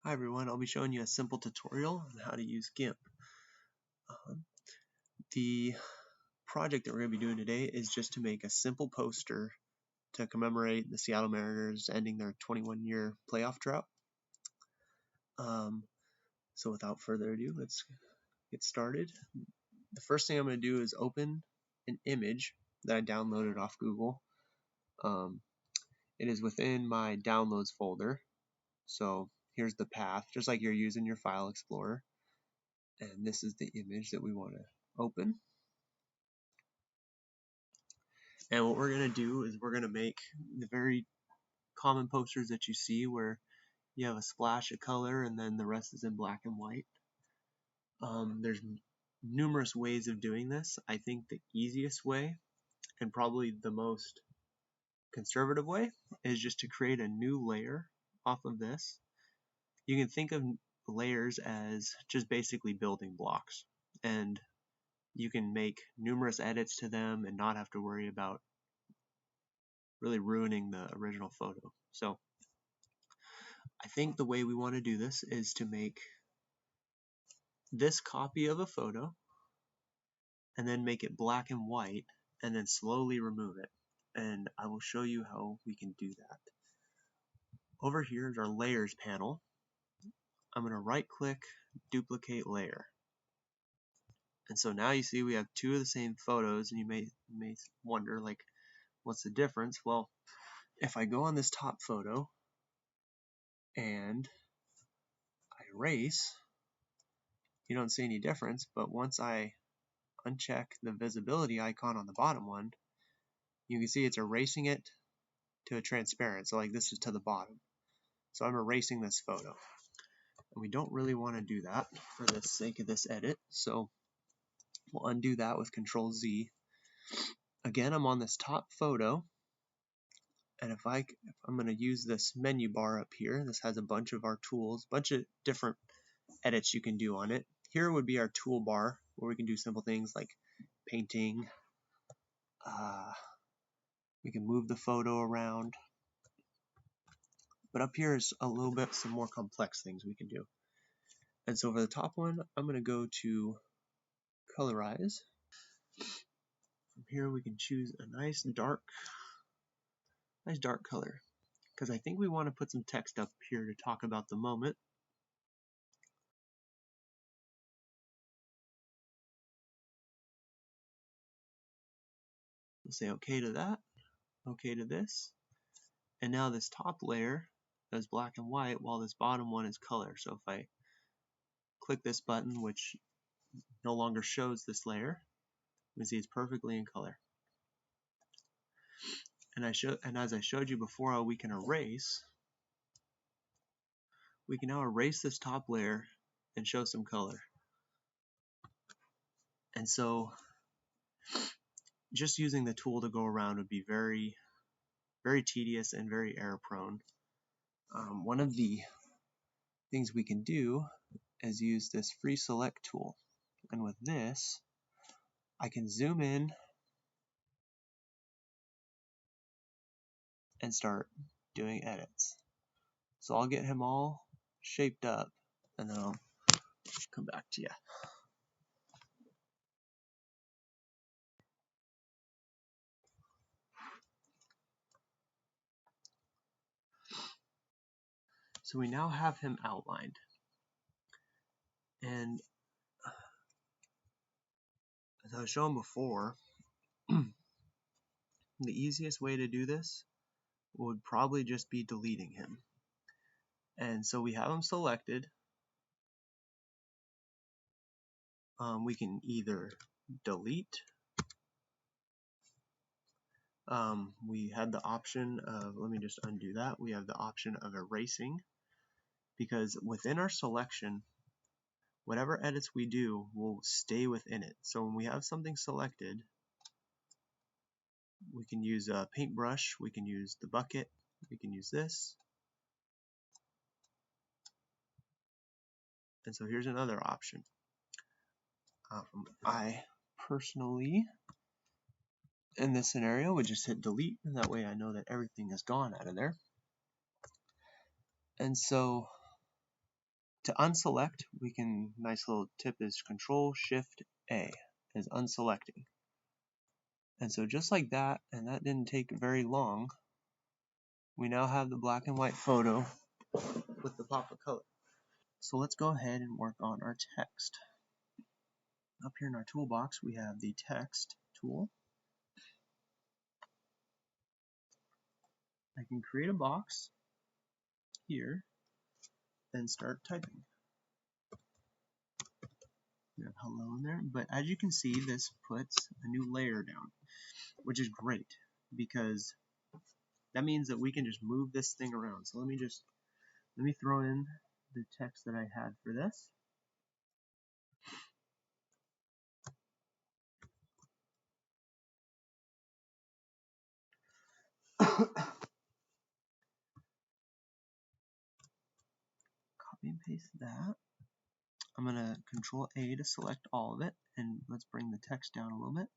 Hi everyone, I'll be showing you a simple tutorial on how to use Gimp. The project that we're going to be doing today is just to make a simple poster to commemorate the Seattle Mariners ending their 21-year playoff drought. So without further ado, let's get started. The first thing I'm going to do is open an image that I downloaded off Google. It is within my downloads folder. So here's the path, just like you're using your file explorer. And this is the image that we want to open. And what we're going to do is we're going to make the very common posters that you see where you have a splash of color and then the rest is in black and white. There's numerous ways of doing this. I think the easiest way and probably the most conservative way is just to create a new layer off of this. You can think of layers as just basically building blocks, and you can make numerous edits to them and not have to worry about really ruining the original photo. So I think the way we want to do this is to make this copy of a photo and then make it black and white and then slowly remove it. And I will show you how we can do that. Over here is our layers panel. I'm going to right click, duplicate layer. And so now you see we have two of the same photos, and you may wonder, like, what's the difference? Well, if I go on this top photo and I erase, you don't see any difference, but once I uncheck the visibility icon on the bottom one, you can see it's erasing it to a transparent. So like this is to the bottom. So I'm erasing this photo. And we don't really want to do that for the sake of this edit. So we'll undo that with Control Z. Again, I'm on this top photo. And if I'm going to use this menu bar up here, this has a bunch of our tools, a bunch of different edits you can do on it. Here would be our toolbar where we can do simple things like painting. We can move the photo around. But up here is a little bit some more complex things we can do. And so for the top one, I'm going to go to colorize. From here we can choose a nice dark color, because I think we want to put some text up here to talk about the moment. We'll say okay to that, okay to this. And now this top layer is black and white while this bottom one is color. So if I click this button, which no longer shows this layer, you can see it's perfectly in color. And as I showed you before, we can erase. We can now erase this top layer and show some color. And so just using the tool to go around would be very, very tedious and very error prone. One of the things we can do is use this free select tool. And with this, I can zoom in and start doing edits. So I'll get him all shaped up and then I'll come back to you. So we now have him outlined. And as I was showing before, the easiest way to do this would probably just be deleting him. And so we have him selected. We can either delete. We had the option of, let me just undo that. We have the option of erasing, because within our selection, whatever edits we do will stay within it. So when we have something selected, we can use a paintbrush, we can use the bucket, we can use this. And so here's another option. I personally, in this scenario, would just hit delete, and that way I know that everything is gone out of there. And so To unselect, we can, nice little tip is Control Shift A is unselecting. And so just like that, and that didn't take very long, we now have the black and white photo with the pop of color. So let's go ahead and work on our text. Up here in our toolbox, we have the text tool. I can create a box here and start typing. We have hello in there, but as you can see, this puts a new layer down, which is great because that means that we can just move this thing around. So let me throw in the text that I had for this. Copy and paste that. I'm gonna Control A to select all of it, and let's bring the text down a little bit.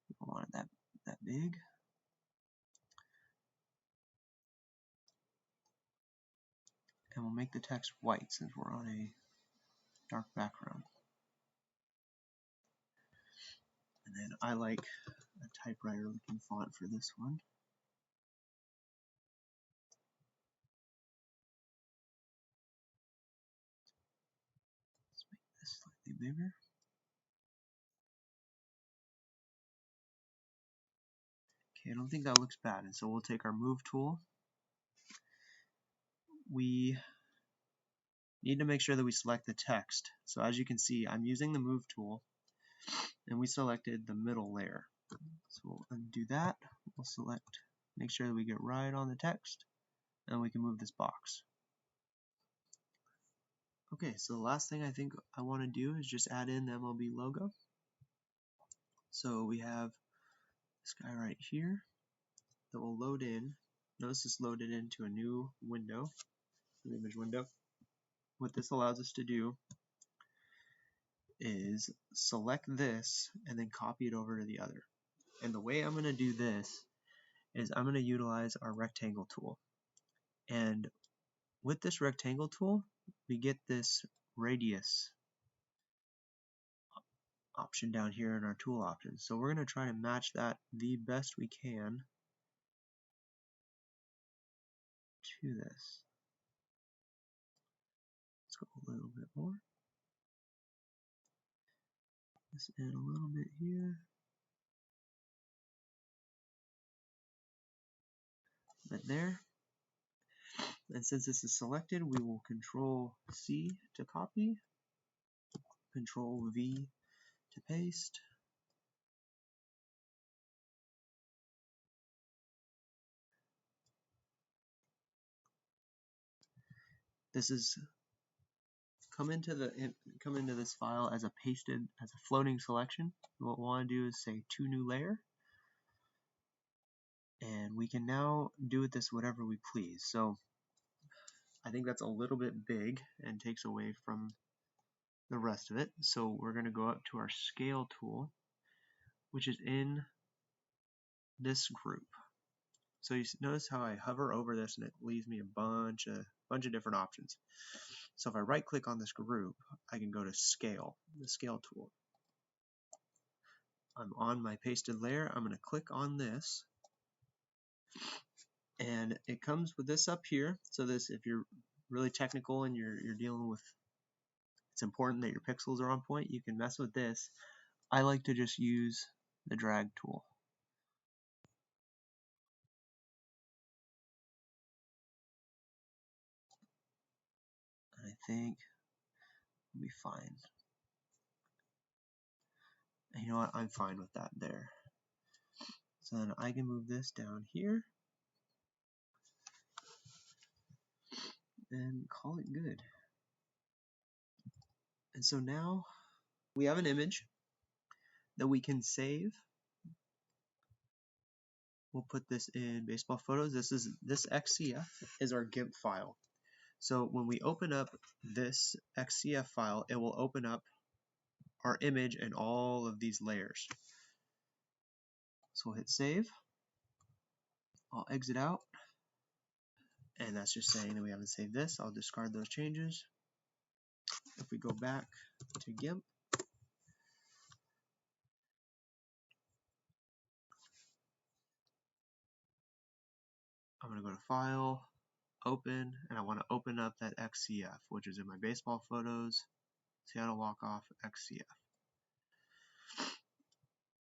We don't want it that big. And we'll make the text white since we're on a dark background. And then I like a typewriter looking font for this one. Let's make this slightly bigger. Okay, I don't think that looks bad, and so we'll take our move tool. We need to make sure that we select the text. So as you can see, I'm using the move tool, and we selected the middle layer. So we'll undo that. We'll select, make sure that we get right on the text, and we can move this box. Okay, so the last thing I think I want to do is just add in the MLB logo. So we have this guy right here that will load in. Notice this loaded into a new window, an image window. What this allows us to do is select this and then copy it over to the other. And the way I'm going to do this is I'm going to utilize our rectangle tool. And with this rectangle tool, we get this radius option down here in our tool options. So we're going to try to match that the best we can to this. Let's go a little bit more. This in a little bit here. Right there. And since this is selected, we will Control C to copy, Control V to paste. This is come into this file as a floating selection. What we want to do is say to new layer, and we can now do with this whatever we please. So I think that's a little bit big and takes away from the rest of it. So we're going to go up to our scale tool, which is in this group. So you notice how I hover over this and it leaves me a bunch of different options. So if I right click on this group, I can go to scale, the scale tool. I'm on my pasted layer. I'm going to click on this, and it comes with this up here. So this, if you're really technical and you're dealing with, it's important that your pixels are on point, you can mess with this. I like to just use the drag tool. And I think we'll be fine. And you know what? I'm fine with that there. So then I can move this down here and call it good. And so now we have an image that we can save. We'll put this in baseball photos. This XCF is our Gimp file. So when we open up this XCF file, it will open up our image and all of these layers. So we'll hit save. I'll exit out. And that's just saying that we haven't saved this. I'll discard those changes. if we go back to Gimp, I'm going to go to File, Open, and I want to open up that XCF, which is in my baseball photos, Seattle walk-off XCF.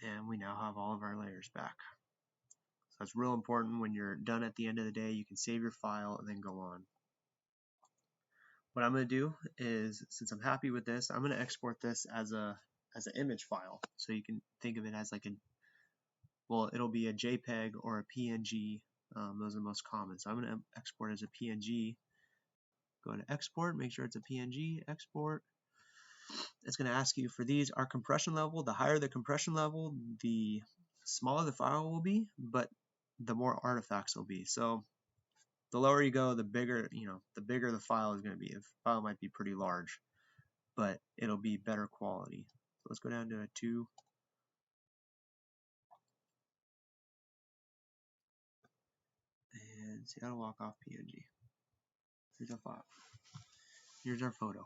And we now have all of our layers back. So that's real important. When you're done at the end of the day, you can save your file and then go on. What I'm going to do is, since I'm happy with this, I'm going to export this as an image file. So you can think of it as like well, it'll be a JPEG or a PNG. Those are the most common. So I'm going to export as a PNG. Go to export, make sure it's a PNG, export. It's going to ask you for these, our compression level. The higher the compression level, the smaller the file will be, but the more artifacts will be. So the lower you go, the bigger, the bigger the file is going to be. The file might be pretty large, but it'll be better quality. So let's go down to a 2. And Seattle walk-off PNG. Here's our file. Here's our photo.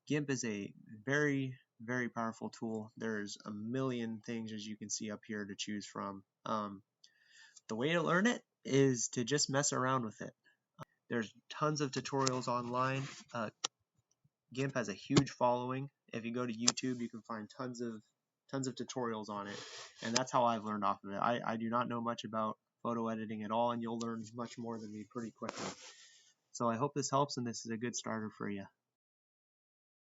Gimp is a very, very powerful tool. There's a million things, as you can see up here, to choose from. The way to learn it is to just mess around with it. There's tons of tutorials online. Gimp has a huge following. If you go to YouTube, you can find tons of tutorials on it, and that's how I've learned off of it. I do not know much about photo editing at all, and you'll learn much more than me pretty quickly. So I hope this helps, and this is a good starter for you.